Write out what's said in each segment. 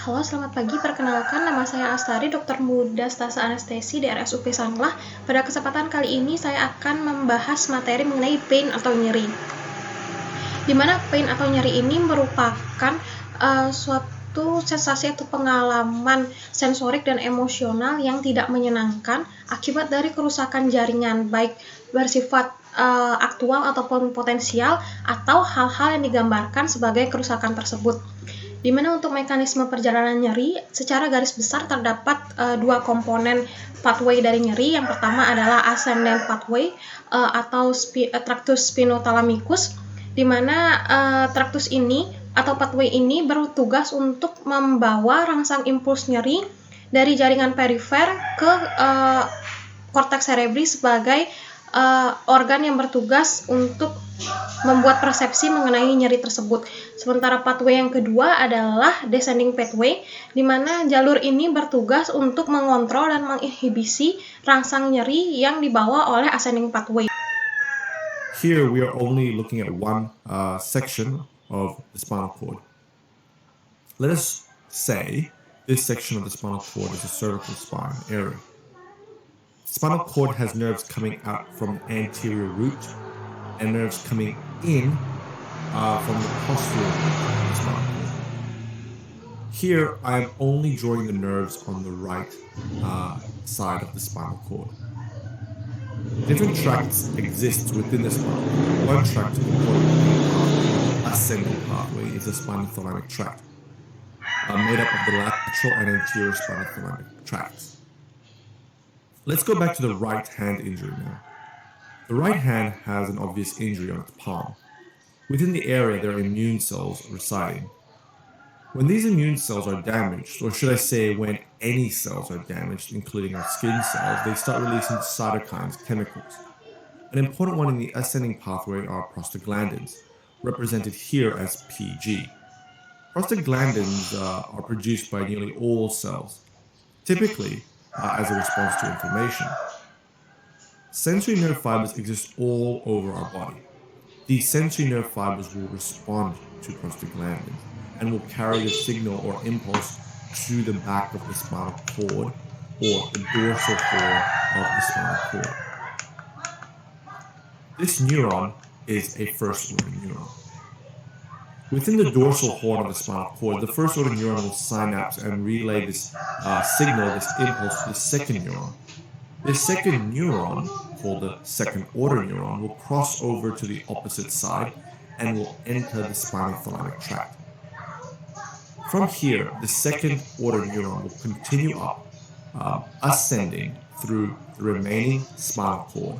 Halo, selamat pagi. Perkenalkan, nama saya Astari, dokter muda stase anestesi di RSUP Sanglah. Pada kesempatan kali ini, saya akan membahas materi mengenai pain atau nyeri. Di mana pain atau nyeri ini merupakan suatu sensasi atau pengalaman sensorik dan emosional yang tidak menyenangkan akibat dari kerusakan jaringan, baik bersifat aktual ataupun potensial, atau hal-hal yang digambarkan sebagai kerusakan tersebut. Di mana untuk mekanisme perjalanan nyeri, secara garis besar terdapat dua komponen pathway dari nyeri. Yang pertama adalah ascendant pathway atau tractus spinothalamicus, di mana tractus ini atau pathway ini bertugas untuk membawa rangsang impuls nyeri dari jaringan perifer ke korteks cerebri sebagai organ yang bertugas untuk membuat persepsi mengenai nyeri tersebut. Sementara pathway yang kedua adalah descending pathway, di mana jalur ini bertugas untuk mengontrol dan menginhibisi rangsang nyeri yang dibawa oleh ascending pathway. Here we are only looking at one section of the spinal cord. Let us say this section of the spinal cord is the cervical spine area. The spinal cord has nerves coming out from the anterior root and nerves coming in from the posterior root of the spinal cord. Here I am only drawing the nerves on the right side of the spinal cord. Different tracts exist within the spinal cord. One tract is called ascending pathway is the spinothalamic tract, made up of the lateral and anterior spinothalamic tracts. Let's go back to the right hand injury now. The right hand has an obvious injury on its palm. Within the area, there are immune cells residing. When these immune cells are damaged, or should I say when any cells are damaged, including our skin cells, they start releasing cytokines, chemicals. An important one in the ascending pathway are prostaglandins, represented here as PG. Prostaglandins are produced by nearly all cells, typically as a response to inflammation. Sensory nerve fibers exist all over our body. These sensory nerve fibers will respond to prostaglandins and will carry the signal or impulse to the back of the spinal cord or the dorsal horn of the spinal cord. This neuron is a first-order neuron. Within the dorsal horn of the spinal cord, the first-order neuron will synapse and relay this signal, this impulse to the second neuron. This second neuron, called the second-order neuron, will cross over to the opposite side and will enter the spinothalamic tract. From here, the second-order neuron will continue up, ascending through the remaining spinal cord,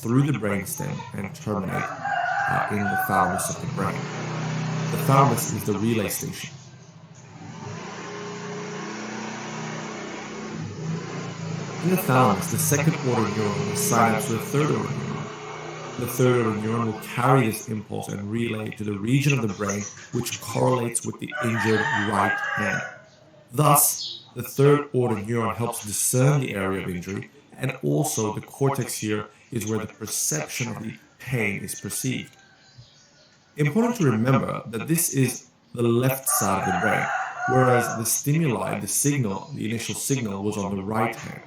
through the brainstem, and terminate in the thalamus of the brain. The thalamus is the relay station. In the thalamus, the second-order neuron will synapse with the third-order neuron. The third-order neuron will carry this impulse and relay to the region of the brain which correlates with the injured right hand. Thus, the third-order neuron helps discern the area of injury, and also the cortex here is where the perception of the pain is perceived. Important to remember that this is the left side of the brain, whereas the stimuli, the initial signal, was on the right hand.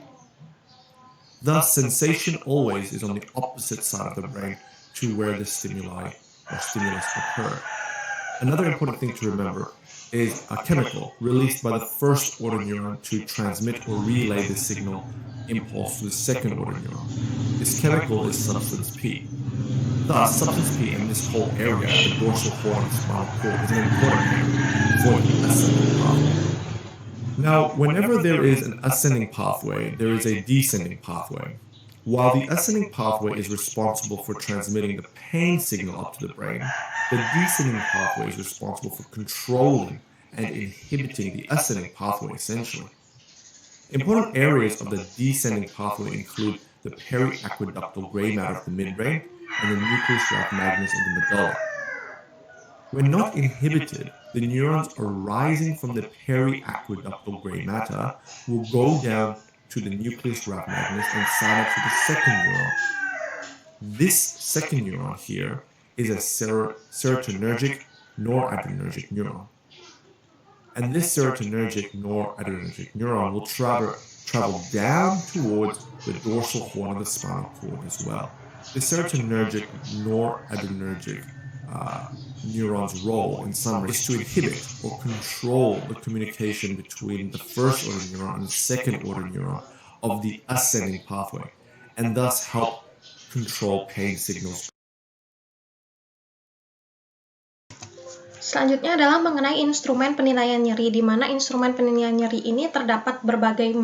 Thus, sensation always is on the opposite side of the brain to where the stimuli or stimulus occur. Another important thing to remember is a chemical released by the first-order neuron to transmit or relay the signal impulse to the second-order neuron. This chemical is substance P. Thus, substance P in this whole area, the dorsal horn of the spinal cord, is an important area for the ascending pathway. Now, whenever there is an ascending pathway, there is a descending pathway. While the ascending pathway is responsible for transmitting the pain signal up to the brain, the descending pathway is responsible for controlling and inhibiting the ascending pathway, essentially. Important areas of the descending pathway include the periaqueductal gray matter of the midbrain and the nucleus rhabdomagneus of the medulla. When not inhibited, the neurons arising from the periaqueductal gray matter will go down to the nucleus rhabdomagneus and synapse to the second neuron. This second neuron here is a serotonergic noradrenergic neuron. And this serotonergic noradrenergic neuron will travel down towards the dorsal horn of the spinal cord as well. The serotonergic noradrenergic neuron's role, in summary, is to inhibit or control the communication between the first order neuron and the second order neuron of the ascending pathway, and thus help control pain signals. Selanjutnya adalah mengenai instrumen penilaian nyeri, di mana instrumen penilaian nyeri ini terdapat berbagai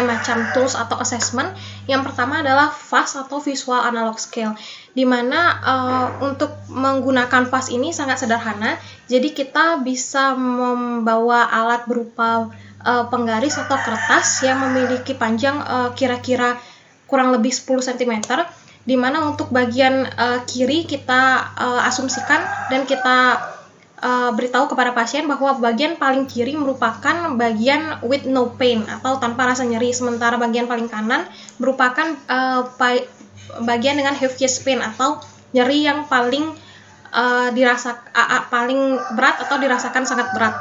macam tools atau assessment. Yang pertama adalah VAS atau Visual Analog Scale, di mana untuk menggunakan VAS ini sangat sederhana. Jadi kita bisa membawa alat berupa penggaris atau kertas yang memiliki panjang kira-kira kurang lebih 10 cm, di mana untuk bagian kiri kita asumsikan dan kita beritahu kepada pasien bahwa bagian paling kiri merupakan bagian with no pain atau tanpa rasa nyeri, sementara bagian paling kanan merupakan bagian dengan heaviest pain atau nyeri yang paling paling berat atau dirasakan sangat berat.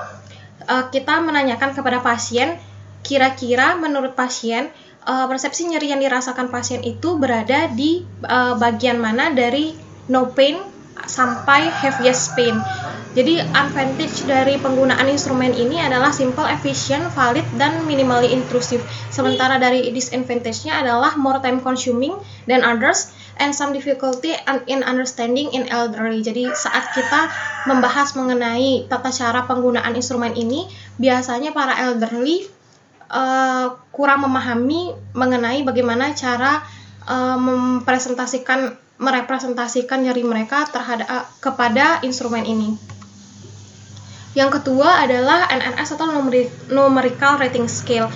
Kita menanyakan kepada pasien, kira-kira menurut pasien persepsi nyeri yang dirasakan pasien itu berada di bagian mana dari no pain sampai heaviest pain. Jadi advantage dari penggunaan instrumen ini adalah simple, efficient, valid, dan minimally intrusive. Sementara dari disadvantage-nya adalah more time consuming than others and some difficulty in understanding in elderly. Jadi saat kita membahas mengenai tata cara penggunaan instrumen ini, biasanya para elderly kurang memahami mengenai bagaimana cara merepresentasikan nyeri mereka kepada instrumen ini. Yang kedua adalah NRS atau Numerical Rating Scale,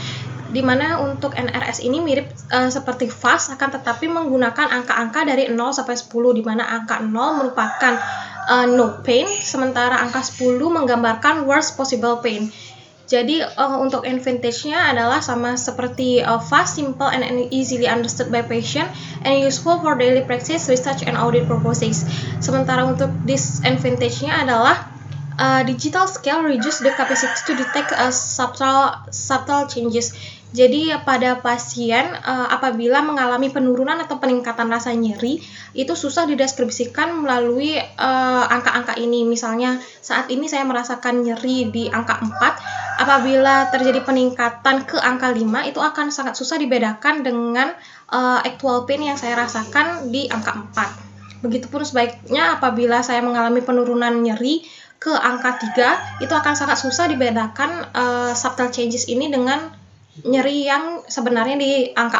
di mana untuk NRS ini mirip seperti VAS, akan tetapi menggunakan angka-angka dari 0 sampai 10, di mana angka 0 merupakan no pain, sementara angka 10 menggambarkan worst possible pain. Jadi untuk advantage-nya adalah sama seperti fast, simple, and easily understood by patient, and useful for daily practice, research, and audit purposes. Sementara untuk disadvantage-nya adalah digital scale reduce the capacity to detect subtle changes. Jadi pada pasien apabila mengalami penurunan atau peningkatan rasa nyeri, itu susah dideskripsikan melalui angka-angka ini. Misalnya saat ini saya merasakan nyeri di angka 4, apabila terjadi peningkatan ke angka 5, itu akan sangat susah dibedakan dengan actual pain yang saya rasakan di angka 4. Begitupun sebaiknya apabila saya mengalami penurunan nyeri ke angka 3, itu akan sangat susah dibedakan subtle changes ini dengan nyeri yang sebenarnya di angka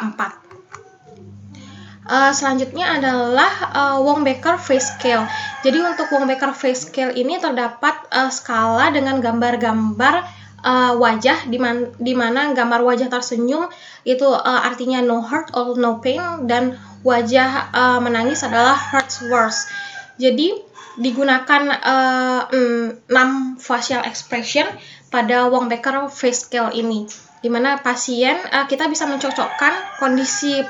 4. Selanjutnya adalah Wong-Baker Face Scale. Jadi untuk Wong-Baker Face Scale ini terdapat skala dengan gambar-gambar wajah, di mana gambar wajah tersenyum itu artinya no hurt or no pain, dan wajah menangis adalah hurts worse. Jadi digunakan 6 facial expression pada Wong-Baker Face Scale ini, di mana pasien kita bisa mencocokkan kondisi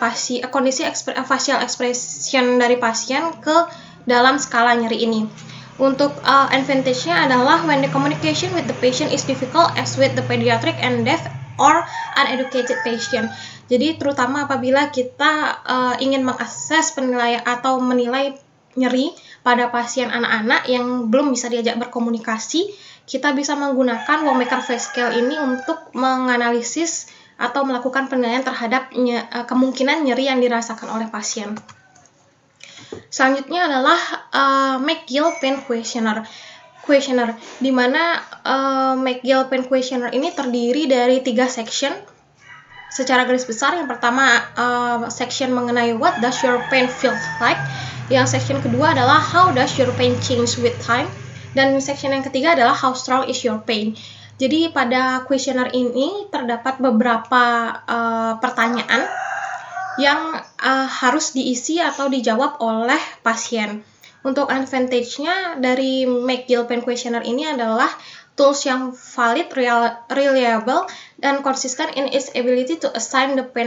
facial expression dari pasien ke dalam skala nyeri ini. Untuk advantage-nya adalah when the communication with the patient is difficult as with the pediatric and deaf or uneducated patient. Jadi terutama apabila kita ingin mengakses penilaian atau menilai nyeri pada pasien anak-anak yang belum bisa diajak berkomunikasi, kita bisa menggunakan Wong-Baker Face Scale ini untuk menganalisis atau melakukan penilaian terhadap kemungkinan nyeri yang dirasakan oleh pasien. Selanjutnya adalah McGill Pain Questionnaire, di mana McGill Pain Questionnaire ini terdiri dari 3 section. Secara garis besar, yang pertama section mengenai what does your pain feel like, yang section kedua adalah how does your pain change with time, dan section yang ketiga adalah how strong is your pain. Jadi pada questionnaire ini terdapat beberapa pertanyaan yang harus diisi atau dijawab oleh pasien. Untuk advantage-nya dari McGill Pain Questionnaire ini adalah tools yang valid, reliable, dan consistent in its ability to assign the pain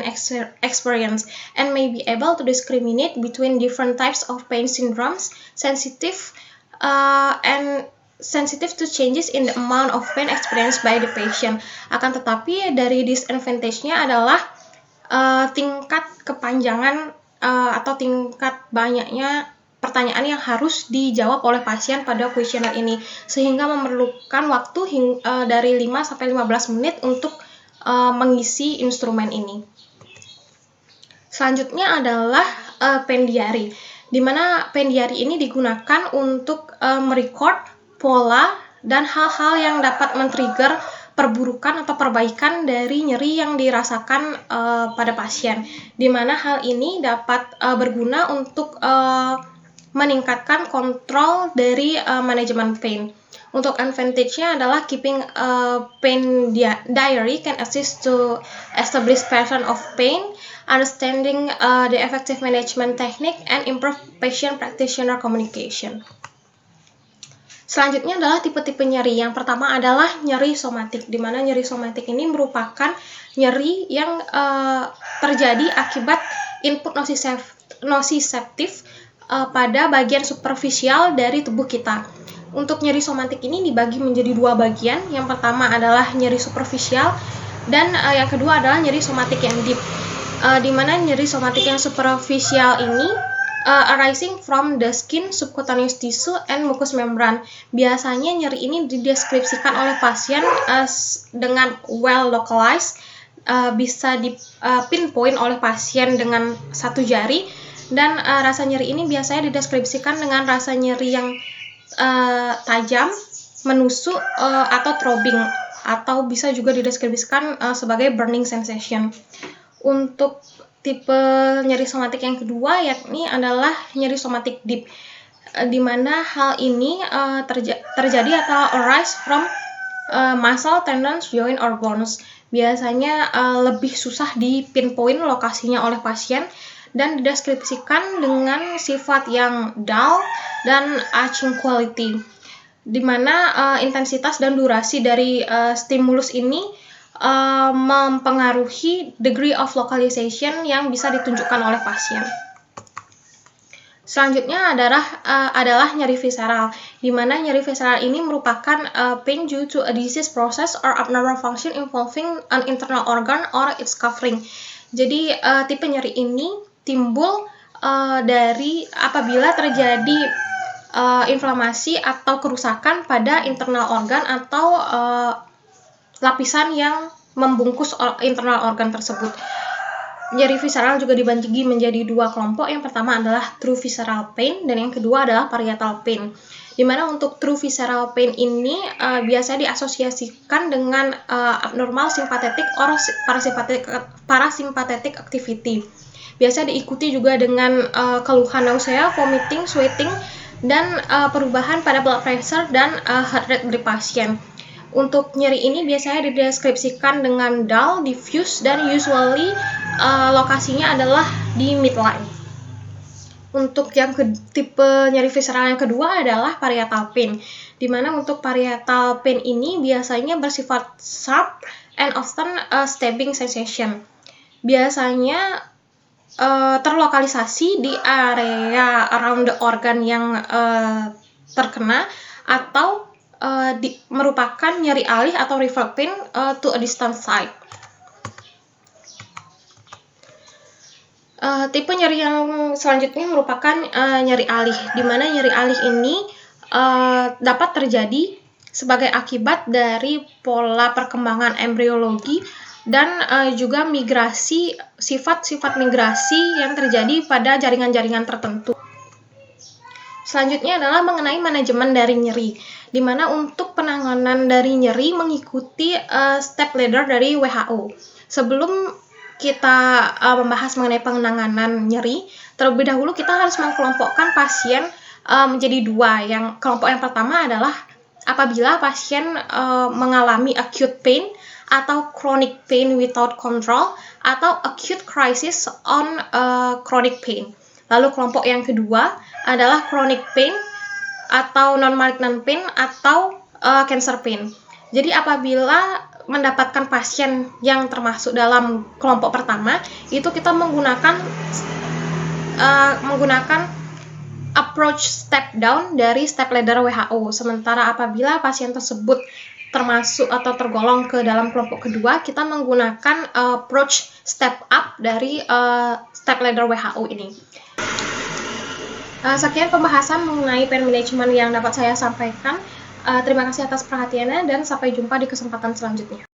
experience and may be able to discriminate between different types of pain syndromes, sensitive and sensitive to changes in the amount of pain experienced by the patient. Akan tetapi dari disadvantage-nya adalah tingkat kepanjangan atau tingkat banyaknya pertanyaan yang harus dijawab oleh pasien pada kuesioner ini, sehingga memerlukan waktu dari 5 sampai 15 menit untuk mengisi instrumen ini. Selanjutnya adalah pain diary, di mana pain diary ini digunakan untuk merecord pola dan hal-hal yang dapat men-trigger perburukan atau perbaikan dari nyeri yang dirasakan pada pasien, di mana hal ini dapat berguna untuk meningkatkan kontrol dari manajemen pain. Untuk advantage-nya adalah keeping a pain diary can assist to establish pattern of pain, understanding the effective management technique, and improve patient practitioner communication. Selanjutnya adalah tipe-tipe nyeri. Yang pertama adalah nyeri somatik, di mana nyeri somatik ini merupakan nyeri yang terjadi akibat input nociceptif pada bagian superficial dari tubuh kita. Untuk nyeri somatik ini dibagi menjadi dua bagian. Yang pertama adalah nyeri superficial dan yang kedua adalah nyeri somatik yang deep. Di mana nyeri somatik yang superficial ini arising from the skin, subcutaneous tissue, and mucous membrane. Biasanya nyeri ini dideskripsikan oleh pasien dengan well localized, bisa pinpoint oleh pasien dengan satu jari, dan rasa nyeri ini biasanya dideskripsikan dengan rasa nyeri yang tajam, menusuk, atau throbbing, atau bisa juga dideskripsikan sebagai burning sensation. Untuk tipe nyeri somatik yang kedua yakni adalah nyeri somatik deep, di mana hal ini terjadi atau arise from muscle, tendons, joint, or bones. Biasanya lebih susah dipinpoint lokasinya oleh pasien dan dideskripsikan dengan sifat yang dull dan aching quality, di mana intensitas dan durasi dari stimulus ini mempengaruhi degree of localization yang bisa ditunjukkan oleh pasien. Selanjutnya adalah nyeri visceral, di mana nyeri visceral ini merupakan pain due to a disease process or abnormal function involving an internal organ or its covering. Jadi tipe nyeri ini timbul dari apabila terjadi inflamasi atau kerusakan pada internal organ atau lapisan yang membungkus internal organ tersebut. Nyeri visceral juga dibagi menjadi dua kelompok. Yang pertama adalah true visceral pain dan yang kedua adalah parietal pain. Di mana untuk true visceral pain ini biasanya diasosiasikan dengan abnormal sympathetic or parasympathetic activity. Biasa diikuti juga dengan keluhan nausea, vomiting, sweating, dan perubahan pada blood pressure dan heart rate dari pasien. Untuk nyeri ini biasanya dideskripsikan dengan dull, diffuse, dan usually lokasinya adalah di midline. Untuk yang tipe nyeri visceral yang kedua adalah parietal pain, di mana untuk parietal pain ini biasanya bersifat sharp and often stabbing sensation. Biasanya terlokalisasi di area around the organ yang terkena atau merupakan nyeri alih atau refer pain to a distant site. Tipe nyeri yang selanjutnya merupakan nyeri alih, di mana nyeri alih ini dapat terjadi sebagai akibat dari pola perkembangan embriologi dan juga migrasi, sifat-sifat migrasi yang terjadi pada jaringan-jaringan tertentu. Selanjutnya adalah mengenai manajemen dari nyeri, di mana untuk penanganan dari nyeri mengikuti step ladder dari WHO. Sebelum kita membahas mengenai penanganan nyeri, terlebih dahulu kita harus mengkelompokkan pasien menjadi dua. Kelompok yang pertama adalah apabila pasien mengalami acute pain atau chronic pain without control atau acute crisis on chronic pain. Lalu kelompok yang kedua adalah chronic pain atau non-malignant pain atau cancer pain. Jadi apabila mendapatkan pasien yang termasuk dalam kelompok pertama, itu kita menggunakan approach step down dari step ladder WHO. Sementara apabila pasien tersebut termasuk atau tergolong ke dalam kelompok kedua, kita menggunakan approach step up dari step ladder WHO ini. Sekian pembahasan mengenai pain management yang dapat saya sampaikan. Terima kasih atas perhatiannya dan sampai jumpa di kesempatan selanjutnya.